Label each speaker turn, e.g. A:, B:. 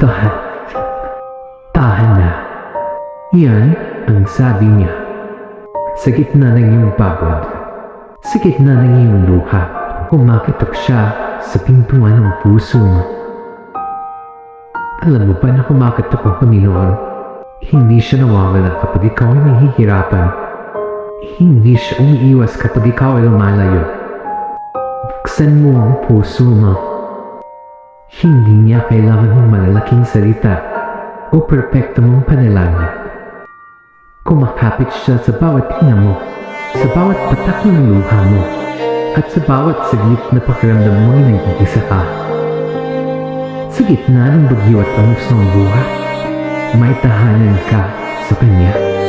A: Tahan. Tahan na. Yan ang sabi niya. Sa gitna ng iyong pagod, sa gitna ng iyong luha, kumakatok siya sa pintuan ng puso mo. Alam mo ba na kumakatok ang Panginoon? Hindi siya nawawala kapag ikaw ay nahihirapan. Hindi siya umiiwas kapag ikaw ay lumalayo. Buksan mo ang puso mo. Hindi niya kailangan ng malalaking salita o perpekto mong panalangin. Kumakapit siya sa bawat hinga mo, sa bawat patak ng luha mo, at sa bawat saglit na pakiramdam mo ay nag-iisa ka. Sa gitna ng bagyo at panos ng buhay, may tahanan ka sa Kanya.